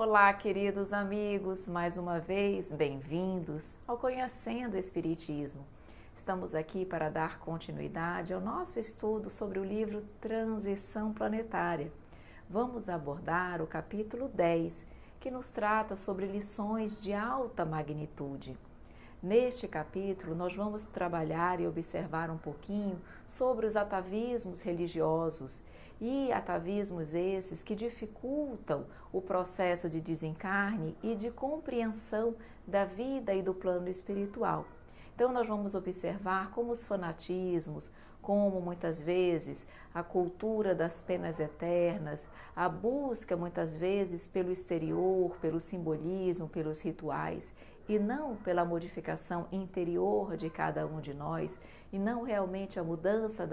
Olá, queridos amigos, mais uma vez, bem-vindos ao Conhecendo o Espiritismo. Estamos aqui para dar continuidade ao nosso estudo sobre o livro Transição Planetária. Vamos abordar o capítulo 10, que nos trata sobre lições de alta magnitude. Neste capítulo, nós vamos trabalhar e observar um pouquinho sobre os atavismos religiosos e atavismos esses que dificultam o processo de desencarne e de compreensão da vida e do plano espiritual. Então, nós vamos observar como os fanatismos, como muitas vezes a cultura das penas eternas, a busca muitas vezes pelo exterior, pelo simbolismo, pelos rituais, e não pela modificação interior de cada um de nós, e não realmente a mudança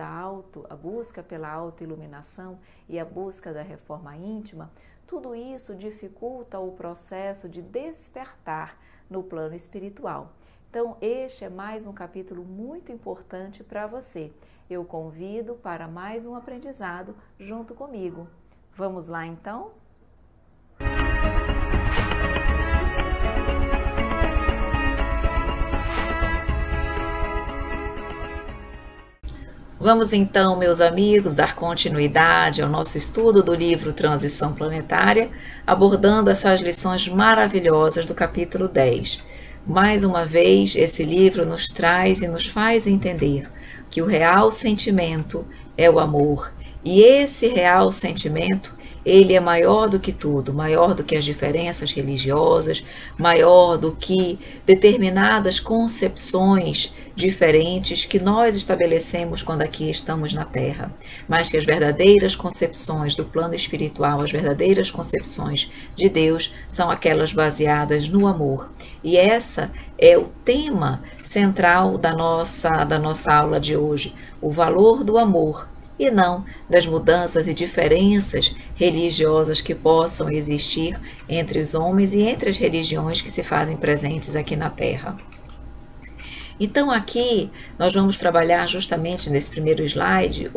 a busca pela autoiluminação e a busca da reforma íntima, tudo isso dificulta o processo de despertar no plano espiritual. Então, este é mais um capítulo muito importante para você. Eu convido para mais um aprendizado junto comigo. Vamos lá, então? Vamos então, meus amigos, dar continuidade ao nosso estudo do livro Transição Planetária, abordando essas lições maravilhosas do capítulo 10. Mais uma vez, esse livro nos traz e nos faz entender que o real sentimento é o amor, e esse real sentimento ele é maior do que tudo, maior do que as diferenças religiosas, maior do que determinadas concepções diferentes que nós estabelecemos quando aqui estamos na Terra, mas que as verdadeiras concepções do plano espiritual, as verdadeiras concepções de Deus são aquelas baseadas no amor. E essa é o tema central da nossa aula de hoje, o valor do amor, e não das mudanças e diferenças religiosas que possam existir entre os homens e entre as religiões que se fazem presentes aqui na Terra. Então aqui nós vamos trabalhar justamente nesse primeiro slide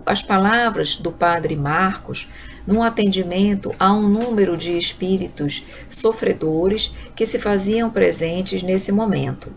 as palavras do Padre Marcos num atendimento a um número de espíritos sofredores que se faziam presentes nesse momento.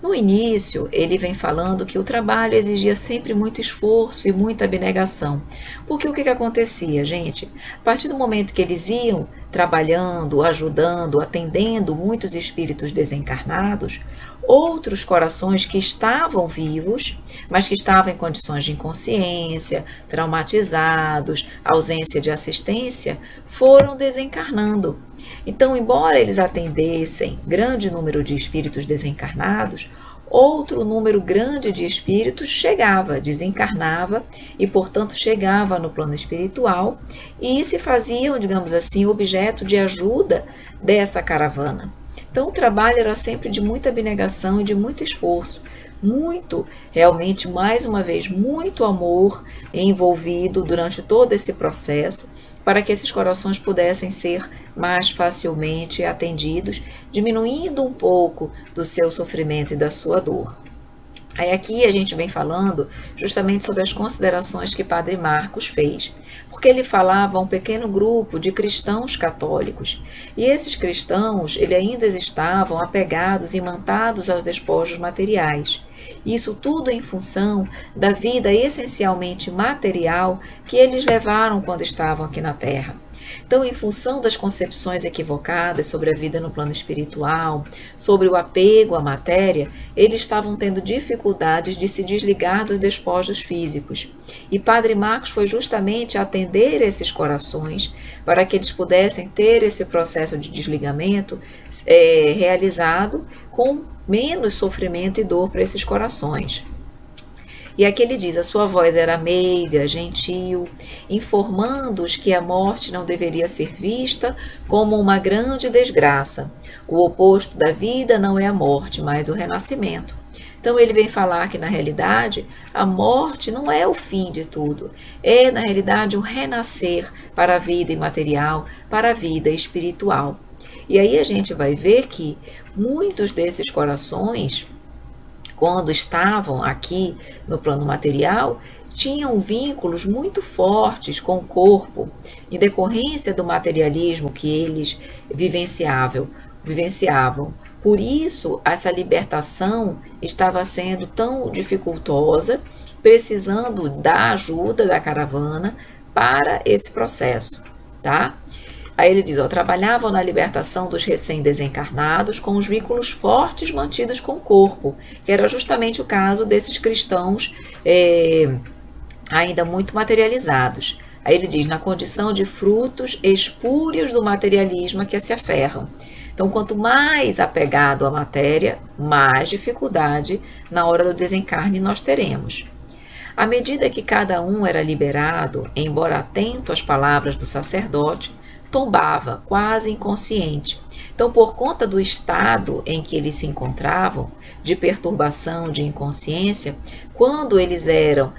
No início, ele vem falando que o trabalho exigia sempre muito esforço e muita abnegação. Porque o que acontecia, gente? A partir do momento que eles iam trabalhando, ajudando, atendendo muitos espíritos desencarnados, outros corações que estavam vivos, mas que estavam em condições de inconsciência, traumatizados, ausência de assistência, foram desencarnando. Então, embora eles atendessem grande número de espíritos desencarnados, outro número grande de espíritos desencarnava e, portanto, chegava no plano espiritual e se faziam, digamos assim, objeto de ajuda dessa caravana. Então, o trabalho era sempre de muita abnegação e de muito esforço, muito, realmente, mais uma vez, muito amor envolvido durante todo esse processo, para que esses corações pudessem ser mais facilmente atendidos, diminuindo um pouco do seu sofrimento e da sua dor. Aí aqui a gente vem falando justamente sobre as considerações que Padre Marcos fez, porque ele falava a um pequeno grupo de cristãos católicos, e esses cristãos ainda estavam apegados e imantados aos despojos materiais. Isso tudo em função da vida essencialmente material que eles levaram quando estavam aqui na Terra. Então, em função das concepções equivocadas sobre a vida no plano espiritual, sobre o apego à matéria, eles estavam tendo dificuldades de se desligar dos despojos físicos. E Padre Marcos foi justamente atender esses corações para que eles pudessem ter esse processo de desligamento realizado com menos sofrimento e dor para esses corações. E aqui ele diz, a sua voz era meiga, gentil, informando-os que a morte não deveria ser vista como uma grande desgraça. O oposto da vida não é a morte, mas o renascimento. Então ele vem falar que na realidade a morte não é o fim de tudo, é na realidade um renascer para a vida imaterial, para a vida espiritual. E aí a gente vai ver que muitos desses corações, quando estavam aqui no plano material, tinham vínculos muito fortes com o corpo, em decorrência do materialismo que eles vivenciavam. Por isso, essa libertação estava sendo tão dificultosa, precisando da ajuda da caravana para esse processo, tá? Aí ele diz, trabalhavam na libertação dos recém-desencarnados com os vínculos fortes mantidos com o corpo, que era justamente o caso desses cristãos ainda muito materializados. Aí ele diz, na condição de frutos espúrios do materialismo a que se aferram. Então, quanto mais apegado à matéria, mais dificuldade na hora do desencarne nós teremos. À medida que cada um era liberado, embora atento às palavras do sacerdote, tombava, quase inconsciente. Então, por conta do estado em que eles se encontravam, de perturbação, de inconsciência, quando eles eram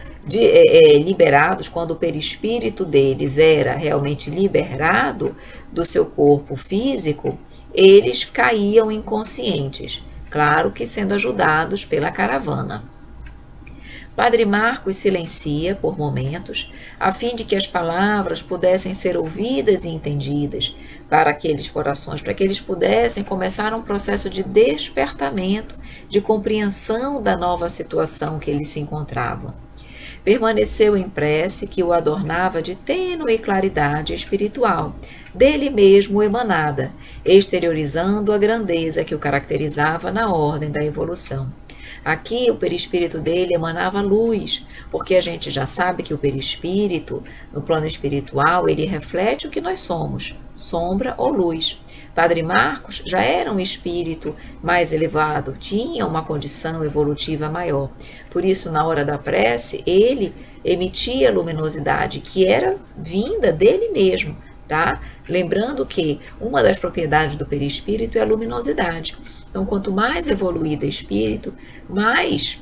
liberados, quando o perispírito deles era realmente liberado do seu corpo físico, eles caíam inconscientes, claro que sendo ajudados pela caravana. Padre Marcos silencia por momentos, a fim de que as palavras pudessem ser ouvidas e entendidas para aqueles corações, para que eles pudessem começar um processo de despertamento, de compreensão da nova situação que eles se encontravam. Permaneceu em prece que o adornava de tênue claridade espiritual, dele mesmo emanada, exteriorizando a grandeza que o caracterizava na ordem da evolução. Aqui o perispírito dele emanava luz, porque a gente já sabe que o perispírito, no plano espiritual, ele reflete o que nós somos, sombra ou luz. Padre Marcos já era um espírito mais elevado, tinha uma condição evolutiva maior. Por isso, na hora da prece, ele emitia luminosidade, que era vinda dele mesmo, tá? Lembrando que uma das propriedades do perispírito é a luminosidade. Então, quanto mais evoluído o espírito, mais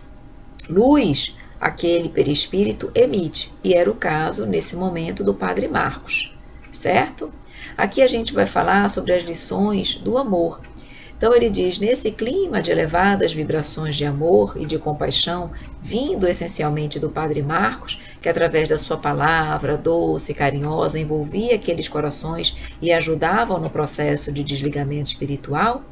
luz aquele perispírito emite. E era o caso, nesse momento, do Padre Marcos, certo? Aqui a gente vai falar sobre as lições do amor. Então ele diz, nesse clima de elevadas vibrações de amor e de compaixão, vindo essencialmente do Padre Marcos, que através da sua palavra doce e carinhosa envolvia aqueles corações e ajudavam no processo de desligamento espiritual,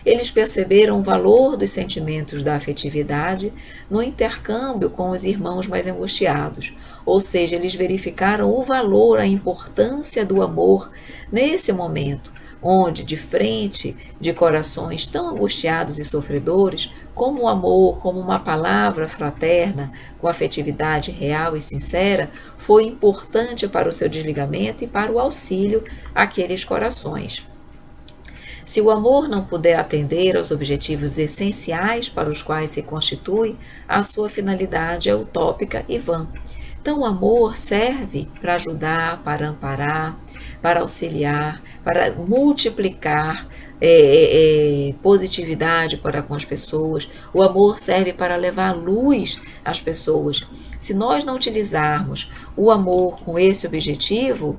eles perceberam o valor dos sentimentos da afetividade no intercâmbio com os irmãos mais angustiados, ou seja, eles verificaram o valor, a importância do amor nesse momento, onde, de frente de corações tão angustiados e sofredores, como o amor, como uma palavra fraterna, com afetividade real e sincera, foi importante para o seu desligamento e para o auxílio àqueles corações. Se o amor não puder atender aos objetivos essenciais para os quais se constitui, a sua finalidade é utópica e vã. Então, o amor serve para ajudar, para amparar, para auxiliar, para multiplicar positividade para com as pessoas. O amor serve para levar luz às pessoas. Se nós não utilizarmos o amor com esse objetivo,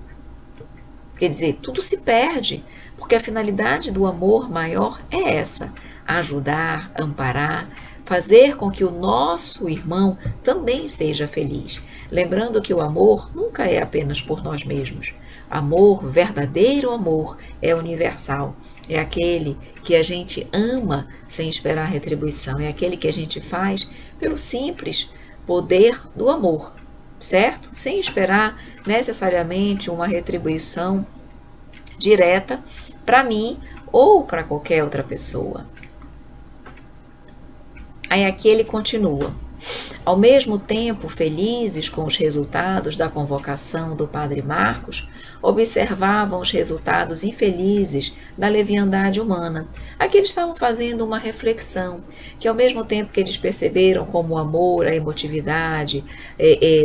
quer dizer, tudo se perde, porque a finalidade do amor maior é essa: ajudar, amparar, fazer com que o nosso irmão também seja feliz. Lembrando que o amor nunca é apenas por nós mesmos. Amor, verdadeiro amor, é universal. É aquele que a gente ama sem esperar retribuição. É aquele que a gente faz pelo simples poder do amor, certo? Sem esperar necessariamente uma retribuição direta para mim ou para qualquer outra pessoa. Aí aqui ele continua. Ao mesmo tempo, felizes com os resultados da convocação do Padre Marcos, observavam os resultados infelizes da leviandade humana. Aqui eles estavam fazendo uma reflexão, que ao mesmo tempo que eles perceberam como o amor, a emotividade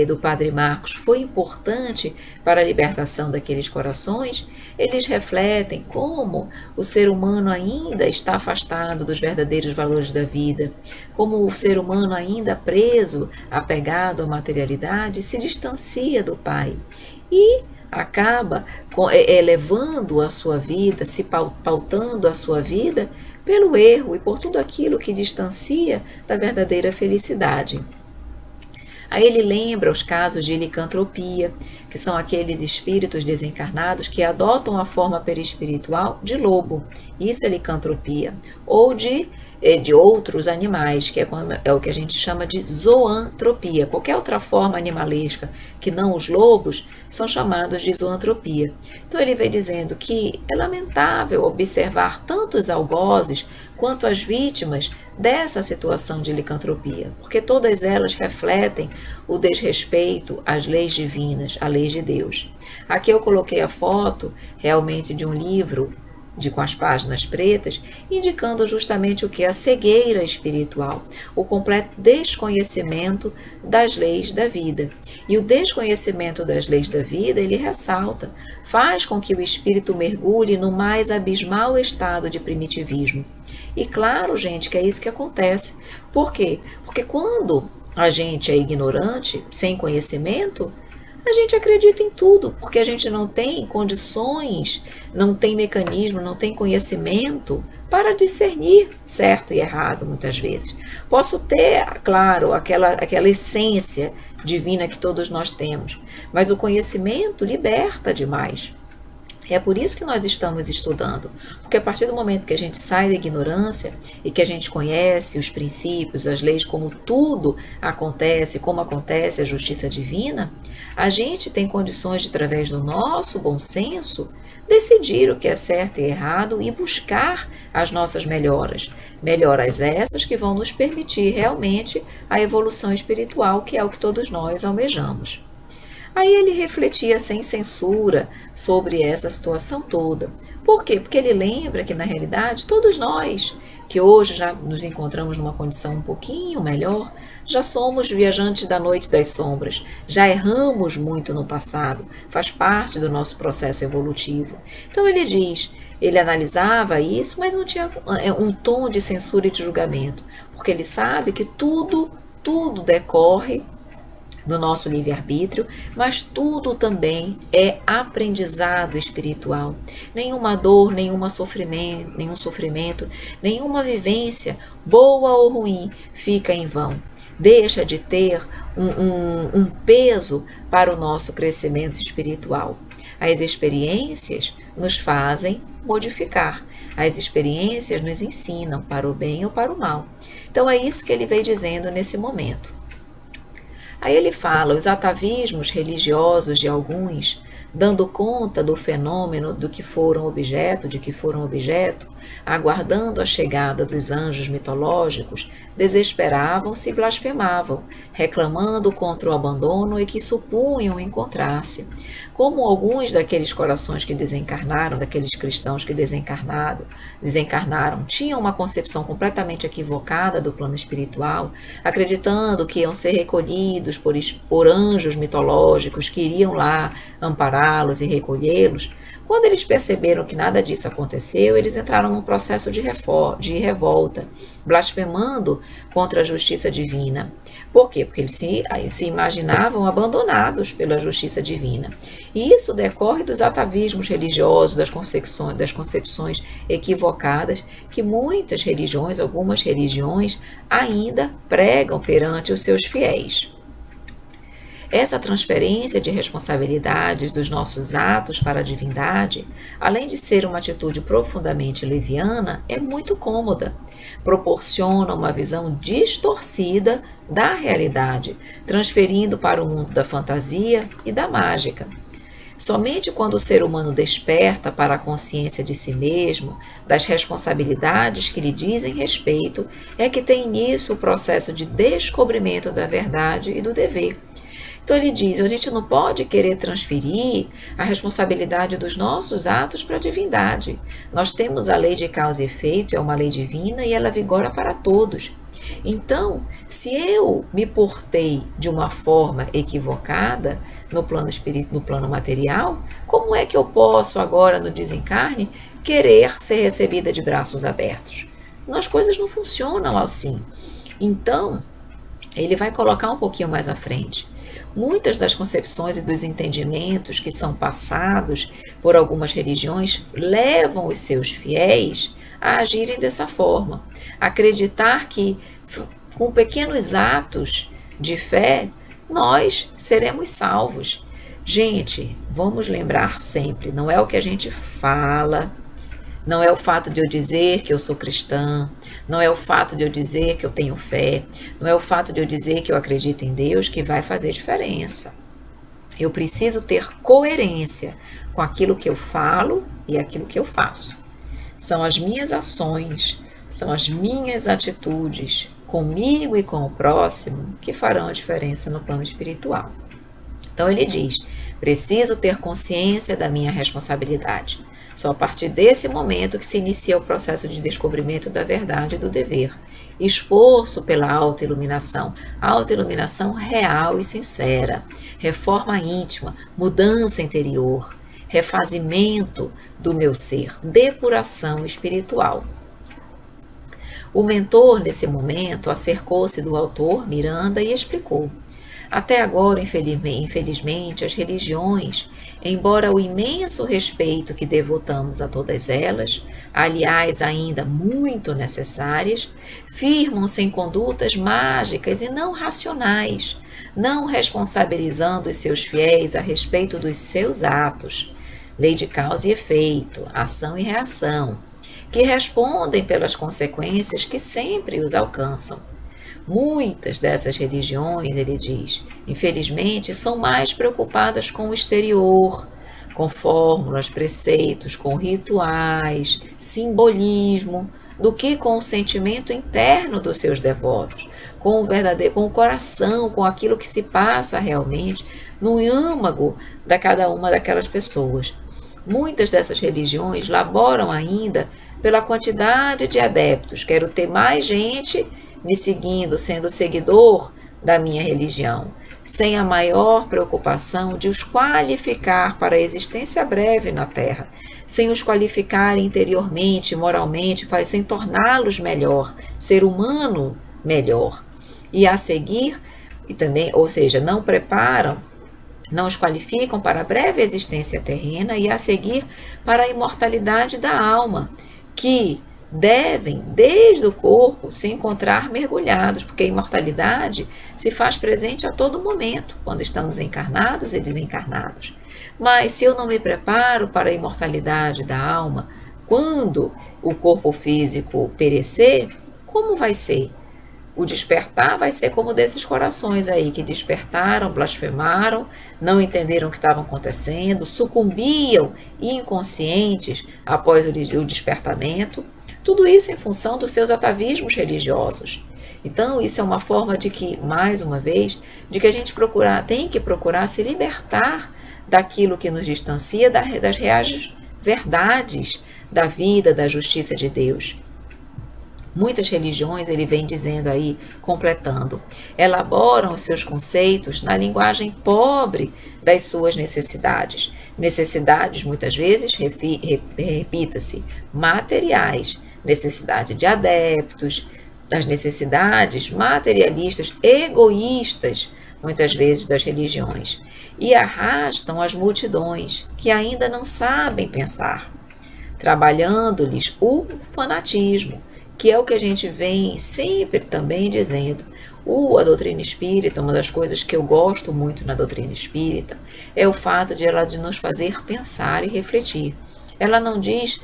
do Padre Marcos foi importante para a libertação daqueles corações, eles refletem como o ser humano ainda está afastado dos verdadeiros valores da vida, como o ser humano ainda preso, apegado à materialidade, se distancia do Pai e acaba elevando a sua vida, se pautando a sua vida pelo erro e por tudo aquilo que distancia da verdadeira felicidade. Aí ele lembra os casos de licantropia, que são aqueles espíritos desencarnados que adotam a forma perispiritual de lobo. Isso é licantropia. Ou de outros animais, que é o que a gente chama de zoantropia. Qualquer outra forma animalesca que não os lobos são chamados de zoantropia. Então ele vem dizendo que é lamentável observar tanto os algozes quanto as vítimas dessa situação de licantropia, porque todas elas refletem o desrespeito às leis divinas, à lei de Deus. Aqui eu coloquei a foto realmente de um livro com as páginas pretas, indicando justamente o que é a cegueira espiritual, o completo desconhecimento das leis da vida. E o desconhecimento das leis da vida, ele ressalta, faz com que o espírito mergulhe no mais abismal estado de primitivismo. E claro, gente, que é isso que acontece. Por quê? Porque quando a gente é ignorante, sem conhecimento, a gente acredita em tudo, porque a gente não tem condições, não tem mecanismo, não tem conhecimento para discernir certo e errado, muitas vezes. Posso ter, claro, aquela essência divina que todos nós temos, mas o conhecimento liberta demais. É por isso que nós estamos estudando, porque a partir do momento que a gente sai da ignorância e que a gente conhece os princípios, as leis, como tudo acontece, como acontece a justiça divina, a gente tem condições de, através do nosso bom senso, decidir o que é certo e errado e buscar as nossas melhoras. Melhoras essas que vão nos permitir realmente a evolução espiritual, que é o que todos nós almejamos. Aí ele refletia sem censura sobre essa situação toda. Por quê? Porque ele lembra que, na realidade, todos nós, que hoje já nos encontramos numa condição um pouquinho melhor, já somos viajantes da noite das sombras, já erramos muito no passado, faz parte do nosso processo evolutivo. Então ele analisava isso, mas não tinha um tom de censura e de julgamento, porque ele sabe que tudo decorre do nosso livre-arbítrio, mas tudo também é aprendizado espiritual. Nenhuma dor, nenhum sofrimento, nenhuma vivência, boa ou ruim, fica em vão. Deixa de ter um peso para o nosso crescimento espiritual. As experiências nos fazem modificar. As experiências nos ensinam para o bem ou para o mal. Então é isso que ele vem dizendo nesse momento. Aí ele fala, os atavismos religiosos de alguns, dando conta do fenômeno de que foram objeto, aguardando a chegada dos anjos mitológicos, desesperavam-se e blasfemavam, reclamando contra o abandono e que supunham encontrar-se. Como alguns daqueles corações que desencarnaram, daqueles cristãos que desencarnaram, tinham uma concepção completamente equivocada do plano espiritual, acreditando que iam ser recolhidos por anjos mitológicos que iriam lá ampará-los e recolhê-los. Quando eles perceberam que nada disso aconteceu, eles entraram num processo de revolta, blasfemando contra a justiça divina. Por quê? Porque eles se imaginavam abandonados pela justiça divina. E isso decorre dos atavismos religiosos, das concepções equivocadas que muitas religiões, algumas religiões, ainda pregam perante os seus fiéis. Essa transferência de responsabilidades dos nossos atos para a divindade, além de ser uma atitude profundamente leviana, é muito cômoda. Proporciona uma visão distorcida da realidade, transferindo para o mundo da fantasia e da mágica. Somente quando o ser humano desperta para a consciência de si mesmo, das responsabilidades que lhe dizem respeito, é que tem início o processo de descobrimento da verdade e do dever. Então ele diz, a gente não pode querer transferir a responsabilidade dos nossos atos para a divindade. Nós temos a lei de causa e efeito, é uma lei divina e ela vigora para todos. Então, se eu me portei de uma forma equivocada no plano espírito, no plano material, como é que eu posso agora no desencarne querer ser recebida de braços abertos? As coisas não funcionam assim. Então, ele vai colocar um pouquinho mais à frente. Muitas das concepções e dos entendimentos que são passados por algumas religiões levam os seus fiéis a agirem dessa forma, acreditar que com pequenos atos de fé nós seremos salvos. Gente, vamos lembrar sempre, não é o que a gente fala, não é o fato de eu dizer que eu sou cristã, não é o fato de eu dizer que eu tenho fé, não é o fato de eu dizer que eu acredito em Deus que vai fazer diferença. Eu preciso ter coerência com aquilo que eu falo e aquilo que eu faço. São as minhas ações, são as minhas atitudes comigo e com o próximo que farão a diferença no plano espiritual. Então ele diz, preciso ter consciência da minha responsabilidade. Só a partir desse momento que se inicia o processo de descobrimento da verdade e do dever. Esforço pela autoiluminação real e sincera, reforma íntima, mudança interior, refazimento do meu ser, depuração espiritual. O mentor, nesse momento, acercou-se do autor, Miranda, e explicou. Até agora, infelizmente, as religiões, embora o imenso respeito que devotamos a todas elas, aliás, ainda muito necessárias, firmam-se em condutas mágicas e não racionais, não responsabilizando os seus fiéis a respeito dos seus atos, lei de causa e efeito, ação e reação, que respondem pelas consequências que sempre os alcançam. Muitas dessas religiões, ele diz, infelizmente, são mais preocupadas com o exterior, com fórmulas, preceitos, com rituais, simbolismo, do que com o sentimento interno dos seus devotos, com o coração, com aquilo que se passa realmente no âmago de cada uma daquelas pessoas. Muitas dessas religiões laboram ainda pela quantidade de adeptos. Quero ter mais gente me seguindo, sendo seguidor da minha religião, sem a maior preocupação de os qualificar para a existência breve na Terra, sem os qualificar interiormente, moralmente, sem torná-los melhor, ser humano melhor. E a seguir, e também, ou seja, não preparam, não os qualificam para a breve existência terrena e a seguir para a imortalidade da alma, que devem, desde o corpo, se encontrar mergulhados, porque a imortalidade se faz presente a todo momento, quando estamos encarnados e desencarnados. Mas se eu não me preparo para a imortalidade da alma, quando o corpo físico perecer, como vai ser? O despertar vai ser como desses corações aí que despertaram, blasfemaram, não entenderam o que estava acontecendo, sucumbiam inconscientes após o despertamento. Tudo isso em função dos seus atavismos religiosos. Então, isso é uma forma de que, mais uma vez, de que a gente tem que procurar se libertar daquilo que nos distancia das reais verdades da vida, da justiça de Deus. Muitas religiões, ele vem dizendo aí, completando, elaboram os seus conceitos na linguagem pobre das suas necessidades. Necessidades, muitas vezes, repita-se, materiais, necessidade de adeptos, das necessidades materialistas, egoístas, muitas vezes das religiões, e arrastam as multidões que ainda não sabem pensar, trabalhando-lhes o fanatismo, que é o que a gente vem sempre também dizendo. A doutrina espírita, uma das coisas que eu gosto muito na doutrina espírita, é o fato de ela nos fazer pensar e refletir. Ela não diz,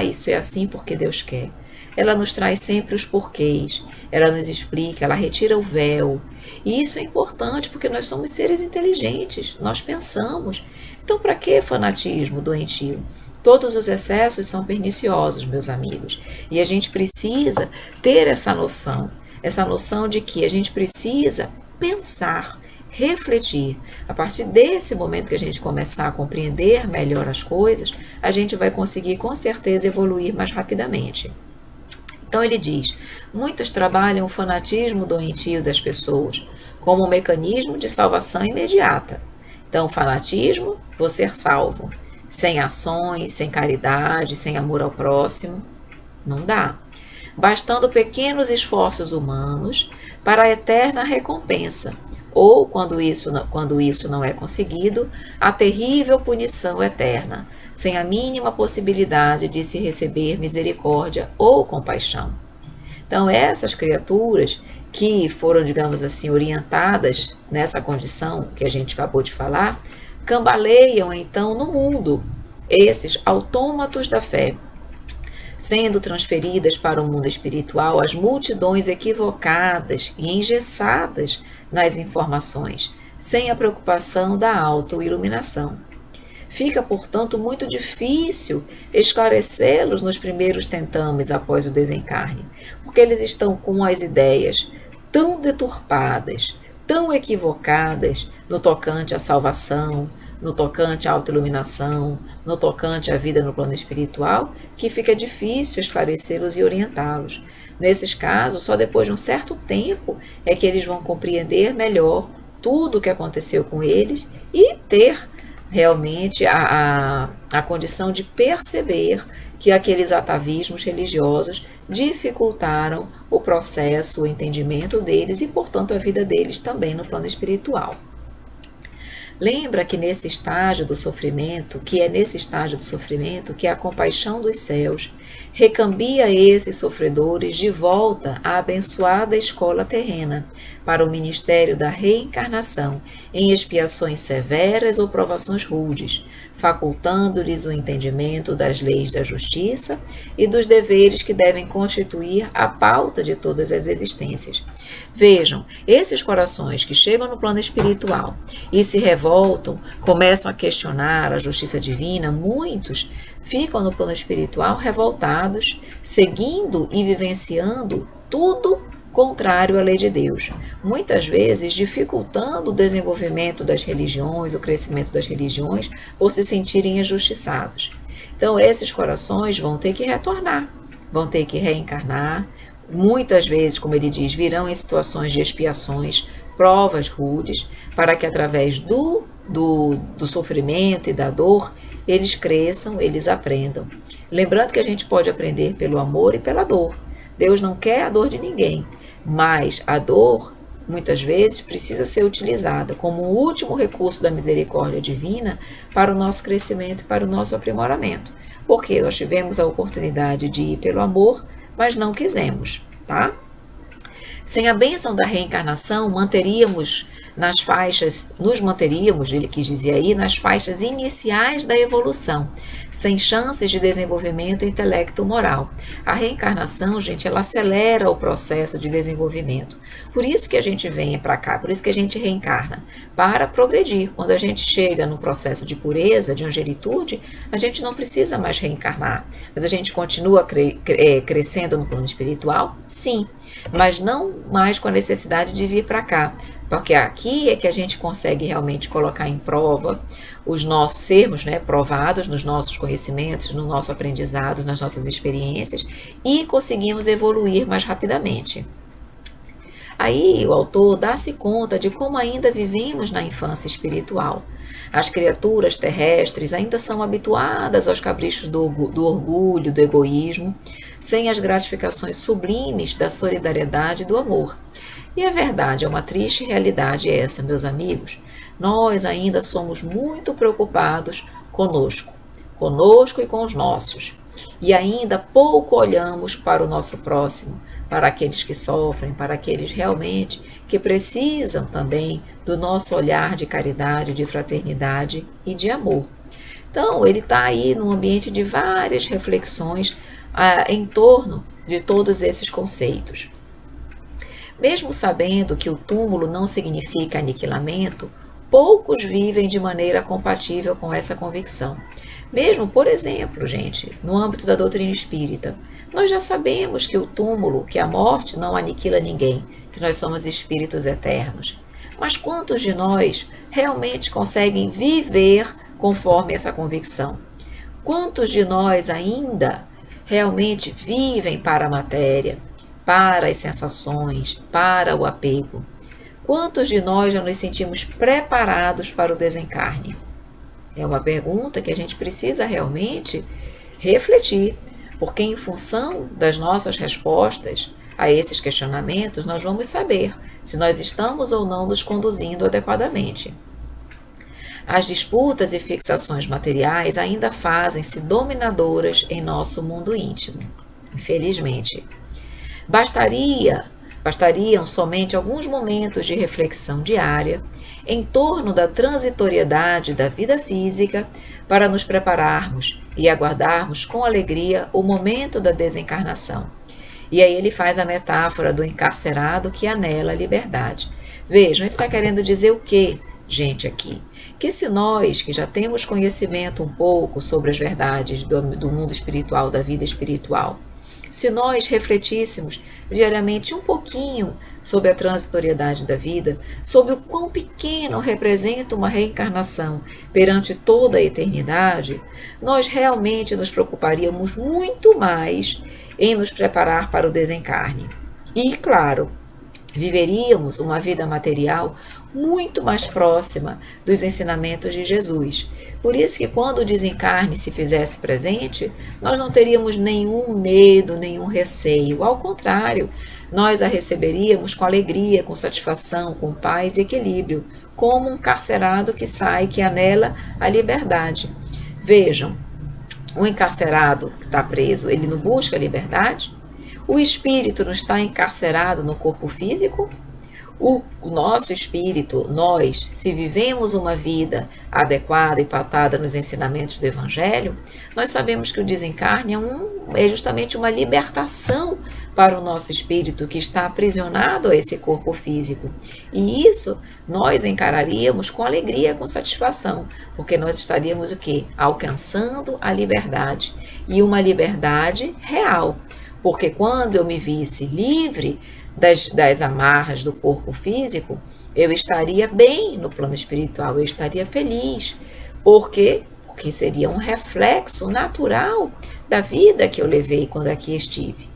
isso é assim porque Deus quer. Ela nos traz sempre os porquês, ela nos explica, ela retira o véu. E isso é importante porque nós somos seres inteligentes, nós pensamos. Então, para que fanatismo doentio? Todos os excessos são perniciosos, meus amigos. E a gente precisa ter essa noção de que a gente precisa pensar, refletir. A partir desse momento que a gente começar a compreender melhor as coisas, a gente vai conseguir com certeza evoluir mais rapidamente. Então ele diz, muitos trabalham o fanatismo doentio das pessoas como um mecanismo de salvação imediata. Então, fanatismo, vou ser salvo. Sem ações, sem caridade, sem amor ao próximo, não dá. Bastando pequenos esforços humanos para a eterna recompensa, ou, quando isso não é conseguido, a terrível punição eterna, sem a mínima possibilidade de se receber misericórdia ou compaixão. Então, essas criaturas que foram, digamos assim, orientadas nessa condição que a gente acabou de falar, cambaleiam então no mundo, esses autômatos da fé, sendo transferidas para o mundo espiritual as multidões equivocadas e engessadas nas informações, sem a preocupação da autoiluminação. Fica, portanto, muito difícil esclarecê-los nos primeiros tentames após o desencarne, porque eles estão com as ideias tão deturpadas, tão equivocadas no tocante à salvação, no tocante à autoiluminação, no tocante à vida no plano espiritual, que fica difícil esclarecê-los e orientá-los. Nesses casos, só depois de um certo tempo é que eles vão compreender melhor tudo o que aconteceu com eles e ter realmente a condição de perceber que aqueles atavismos religiosos dificultaram o processo, o entendimento deles e, portanto, a vida deles também no plano espiritual. Lembra que nesse estágio do sofrimento, que a compaixão dos céus recambia esses sofredores de volta à abençoada escola terrena, para o ministério da reencarnação, em expiações severas ou provações rudes, facultando-lhes o entendimento das leis da justiça e dos deveres que devem constituir a pauta de todas as existências. Vejam, esses corações que chegam no plano espiritual e se revoltam, começam a questionar a justiça divina, muitos ficam no plano espiritual revoltados, seguindo e vivenciando tudo contrário à lei de Deus, muitas vezes dificultando o desenvolvimento das religiões, o crescimento das religiões, por se sentirem injustiçados. Então, esses corações vão ter que retornar, vão ter que reencarnar. Muitas vezes, como ele diz, virão em situações de expiações, provas rudes, para que através do sofrimento e da dor, eles cresçam, eles aprendam. Lembrando que a gente pode aprender pelo amor e pela dor. Deus não quer a dor de ninguém, mas a dor, muitas vezes, precisa ser utilizada como o último recurso da misericórdia divina para o nosso crescimento e para o nosso aprimoramento. Porque nós tivemos a oportunidade de ir pelo amor, mas não quisemos, tá? Sem a bênção da reencarnação, nos manteríamos, ele quis dizer aí, nas faixas iniciais da evolução, sem chances de desenvolvimento intelecto-moral. A reencarnação, gente, ela acelera o processo de desenvolvimento. Por isso que a gente vem para cá, por isso que a gente reencarna, para progredir. Quando a gente chega no processo de pureza, de angelitude, a gente não precisa mais reencarnar, mas a gente continua crescendo no plano espiritual, sim, mas não mais com a necessidade de vir para cá, porque aqui é que a gente consegue realmente colocar em prova os nossos sermos, provados nos nossos conhecimentos, no nosso aprendizado, nas nossas experiências, e conseguimos evoluir mais rapidamente. Aí o autor dá-se conta de como ainda vivemos na infância espiritual. As criaturas terrestres ainda são habituadas aos caprichos do orgulho, do egoísmo, sem as gratificações sublimes da solidariedade e do amor. E a verdade, é uma triste realidade essa, meus amigos. Nós ainda somos muito preocupados conosco e com os nossos. E ainda pouco olhamos para o nosso próximo, para aqueles que sofrem, para aqueles realmente que precisam também do nosso olhar de caridade, de fraternidade e de amor. Então, ele está aí num ambiente de várias reflexões em torno de todos esses conceitos. Mesmo sabendo que o túmulo não significa aniquilamento, poucos vivem de maneira compatível com essa convicção. Mesmo, por exemplo, gente, no âmbito da doutrina espírita, nós já sabemos que o túmulo, que a morte não aniquila ninguém, que nós somos espíritos eternos. Mas quantos de nós realmente conseguem viver conforme essa convicção? Quantos de nós ainda realmente vivem para a matéria, para as sensações, para o apego? Quantos de nós já nos sentimos preparados para o desencarne? É uma pergunta que a gente precisa realmente refletir, porque em função das nossas respostas a esses questionamentos, nós vamos saber se nós estamos ou não nos conduzindo adequadamente. As disputas e fixações materiais ainda fazem-se dominadoras em nosso mundo íntimo, infelizmente. Bastaria Bastariam somente alguns momentos de reflexão diária em torno da transitoriedade da vida física para nos prepararmos e aguardarmos com alegria o momento da desencarnação. E aí ele faz a metáfora do encarcerado que anela a liberdade. Vejam, ele está querendo dizer o quê, gente, aqui? Que se nós, que já temos conhecimento um pouco sobre as verdades do mundo espiritual, da vida espiritual, se nós refletíssemos diariamente um pouquinho sobre a transitoriedade da vida, sobre o quão pequeno representa uma reencarnação perante toda a eternidade, nós realmente nos preocuparíamos muito mais em nos preparar para o desencarne. E, claro, viveríamos uma vida material muito mais próxima dos ensinamentos de Jesus. Por isso que quando o desencarne se fizesse presente, nós não teríamos nenhum medo, nenhum receio. Ao contrário, nós a receberíamos com alegria, com satisfação, com paz e equilíbrio, como um carcerado que sai, que anela a liberdade. Vejam, o encarcerado que está preso, ele não busca a liberdade? O espírito não está encarcerado no corpo físico? O nosso espírito, nós, se vivemos uma vida adequada e pautada nos ensinamentos do Evangelho, nós sabemos que o desencarne é justamente uma libertação para o nosso espírito que está aprisionado a esse corpo físico. E isso nós encararíamos com alegria, com satisfação, porque nós estaríamos o quê? Alcançando a liberdade, e uma liberdade real. Porque quando eu me visse livre das amarras do corpo físico, eu estaria bem no plano espiritual, eu estaria feliz. Por quê? Porque seria um reflexo natural da vida que eu levei quando aqui estive.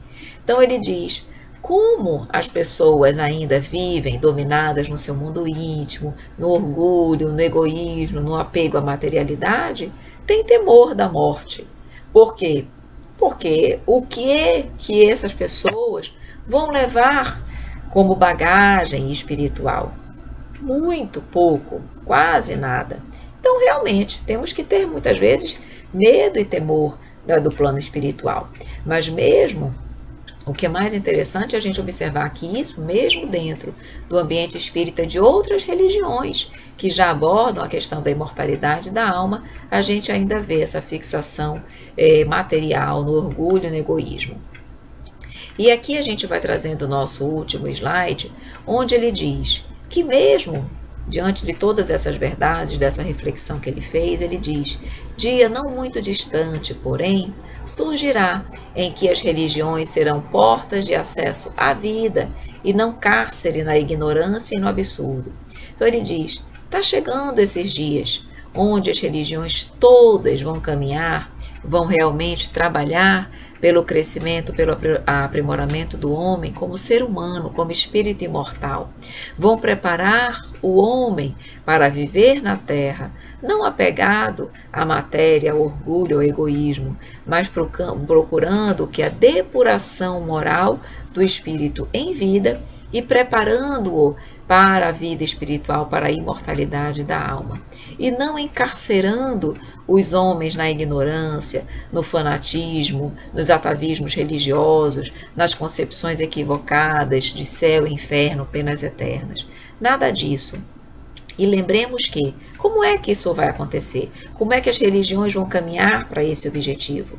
Então ele diz, como as pessoas ainda vivem dominadas no seu mundo íntimo, no orgulho, no egoísmo, no apego à materialidade, tem temor da morte. Por quê? Porque o que essas pessoas vão levar como bagagem espiritual? Muito pouco, quase nada. Então, realmente, temos que ter muitas vezes medo e temor do plano espiritual. Mas mesmo, o que é mais interessante é a gente observar que isso, mesmo dentro do ambiente espírita de outras religiões, que já abordam a questão da imortalidade da alma, a gente ainda vê essa fixação material no orgulho e no egoísmo. E aqui a gente vai trazendo o nosso último slide, onde ele diz que mesmo diante de todas essas verdades, dessa reflexão que ele fez, ele diz, dia não muito distante, porém, surgirá em que as religiões serão portas de acesso à vida e não cárcere na ignorância e no absurdo. Então ele diz, está chegando esses dias onde as religiões todas vão caminhar, vão realmente trabalhar pelo crescimento, pelo aprimoramento do homem como ser humano, como espírito imortal. Vão preparar o homem para viver na terra, não apegado à matéria, ao orgulho, ao egoísmo, mas procurando que a depuração moral do espírito em vida e preparando-o para a vida espiritual, para a imortalidade da alma. E não encarcerando os homens na ignorância, no fanatismo, nos atavismos religiosos, nas concepções equivocadas de céu e inferno, penas eternas. Nada disso. E lembremos que, como é que isso vai acontecer? Como é que as religiões vão caminhar para esse objetivo?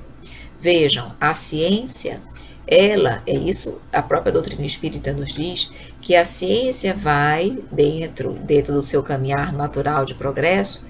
Vejam, a ciência, a própria doutrina espírita nos diz que a ciência vai, dentro do seu caminhar natural de progresso,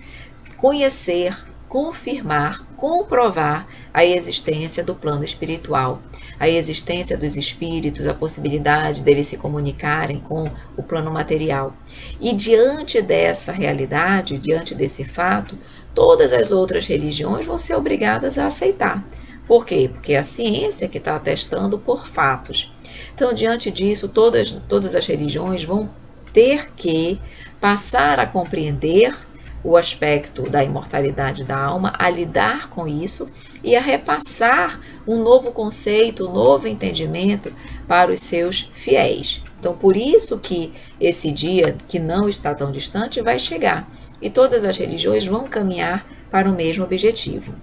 conhecer, confirmar, comprovar a existência do plano espiritual, a existência dos espíritos, a possibilidade deles se comunicarem com o plano material. E diante dessa realidade, diante desse fato, todas as outras religiões vão ser obrigadas a aceitar. Por quê? Porque é a ciência que está atestando por fatos. Então, diante disso, todas as religiões vão ter que passar a compreender o aspecto da imortalidade da alma, a lidar com isso e a repassar um novo conceito, um novo entendimento para os seus fiéis. Então, por isso que esse dia, que não está tão distante, vai chegar. E todas as religiões vão caminhar para o mesmo objetivo.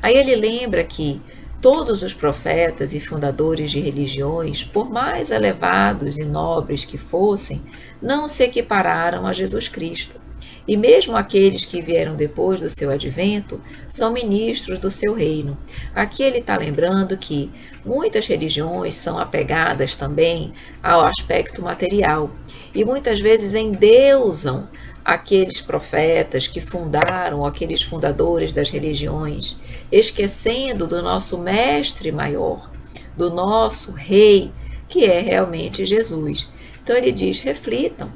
Aí ele lembra que Todos os profetas e fundadores de religiões, por mais elevados e nobres que fossem, não se equipararam a Jesus Cristo. E mesmo aqueles que vieram depois do seu advento são ministros do seu reino. Aqui ele está lembrando que muitas religiões são apegadas também ao aspecto material e muitas vezes endeusam aqueles profetas que fundaram, aqueles fundadores das religiões, esquecendo do nosso mestre maior, do nosso rei, que é realmente Jesus. Então ele diz, reflitam,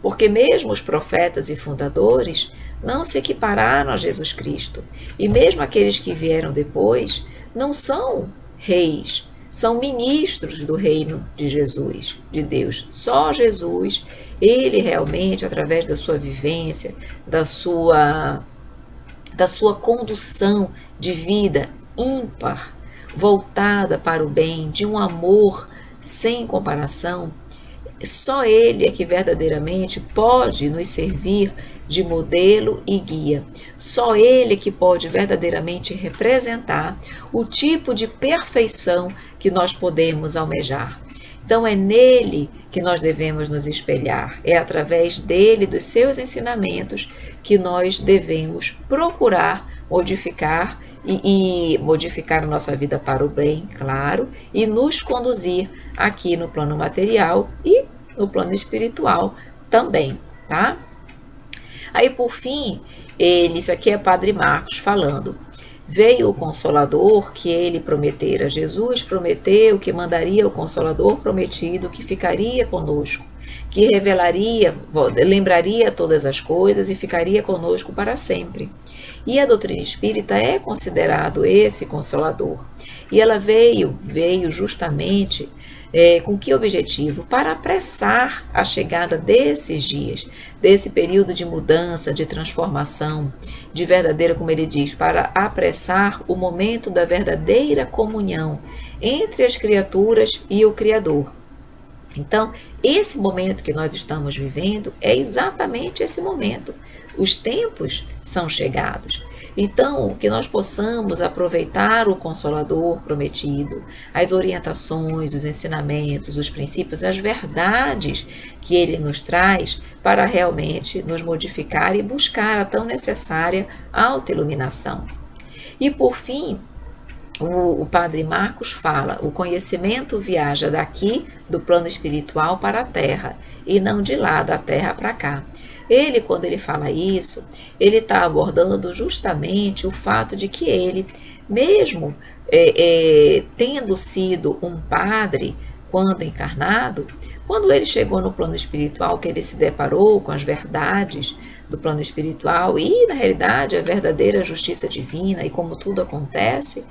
porque mesmo os profetas e fundadores não se equipararam a Jesus Cristo, e mesmo aqueles que vieram depois não são reis, são ministros do reino de Jesus, de Deus. Só Jesus, ele realmente, através da sua vivência, da sua condução de vida ímpar, voltada para o bem, de um amor sem comparação, só ele é que verdadeiramente pode nos servir de modelo e guia. Só ele que pode verdadeiramente representar o tipo de perfeição que nós podemos almejar. Então é nele que nós devemos nos espelhar, é através dele, dos seus ensinamentos, que nós devemos procurar modificar e modificar a nossa vida para o bem, claro, e nos conduzir aqui no plano material e no plano espiritual também, tá? Aí, por fim, isso aqui é Padre Marcos falando. Veio o Consolador que ele prometera. Jesus prometeu que mandaria o Consolador prometido, que ficaria conosco, que revelaria, lembraria todas as coisas e ficaria conosco para sempre. E a doutrina espírita é considerado esse Consolador. E ela veio justamente com que objetivo? Para apressar a chegada desses dias, desse período de mudança, de transformação, de verdadeira, como ele diz, para apressar o momento da verdadeira comunhão entre as criaturas e o Criador. Então, esse momento que nós estamos vivendo é exatamente esse momento. Os tempos são chegados. Então, que nós possamos aproveitar o Consolador prometido, as orientações, os ensinamentos, os princípios, as verdades que ele nos traz para realmente nos modificar e buscar a tão necessária autoiluminação. E, por fim, o Padre Marcos fala, o conhecimento viaja daqui do plano espiritual para a Terra e não de lá da Terra para cá. Ele, quando ele fala isso, ele está abordando justamente o fato de que ele, mesmo tendo sido um padre quando encarnado, quando ele chegou no plano espiritual, que ele se deparou com as verdades do plano espiritual e, na realidade, a verdadeira justiça divina e como tudo acontece,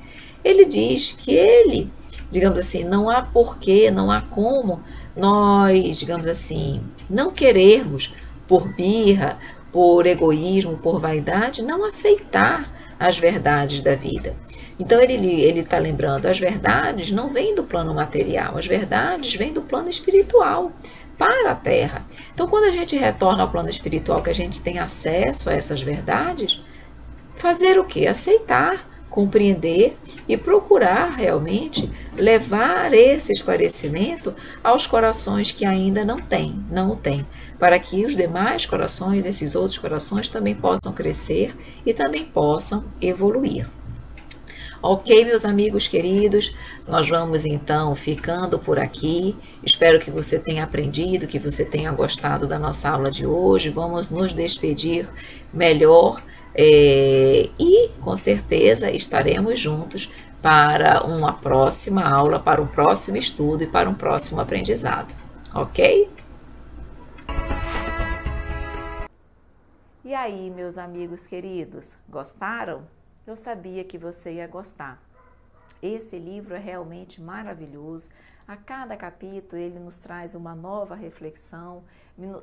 ele diz que ele, digamos assim, não há porquê, não há como nós, digamos assim, não querermos, por birra, por egoísmo, por vaidade, não aceitar as verdades da vida. Então ele está lembrando, as verdades não vêm do plano material, as verdades vêm do plano espiritual, para a Terra. Então quando a gente retorna ao plano espiritual, que a gente tem acesso a essas verdades, fazer o quê? Aceitar, compreender e procurar realmente levar esse esclarecimento aos corações que ainda não o têm, para que os demais corações, esses outros corações, também possam crescer e também possam evoluir. Ok, meus amigos queridos, nós vamos então ficando por aqui. Espero que você tenha aprendido, que você tenha gostado da nossa aula de hoje. Vamos nos despedir melhor e com certeza estaremos juntos para uma próxima aula, para um próximo estudo e para um próximo aprendizado. Ok? E aí, meus amigos queridos, gostaram? Eu sabia que você ia gostar. Esse livro é realmente maravilhoso. A cada capítulo ele nos traz uma nova reflexão,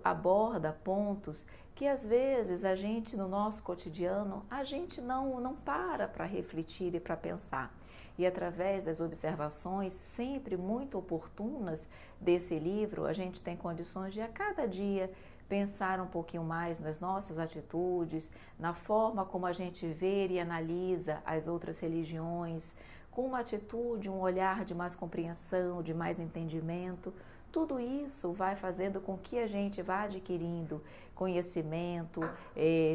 aborda pontos que às vezes a gente no nosso cotidiano, a gente não para refletir e para pensar. E através das observações sempre muito oportunas desse livro, a gente tem condições de a cada dia pensar um pouquinho mais nas nossas atitudes, na forma como a gente vê e analisa as outras religiões, com uma atitude, um olhar de mais compreensão, de mais entendimento. Tudo isso vai fazendo com que a gente vá adquirindo conhecimento,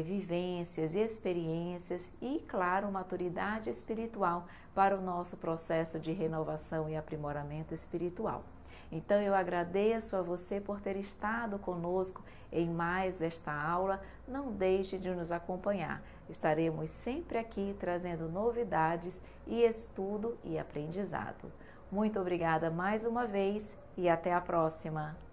vivências, experiências e, claro, maturidade espiritual para o nosso processo de renovação e aprimoramento espiritual. Então eu agradeço a você por ter estado conosco em mais esta aula. Não deixe de nos acompanhar. Estaremos sempre aqui trazendo novidades e estudo e aprendizado. Muito obrigada mais uma vez e até a próxima!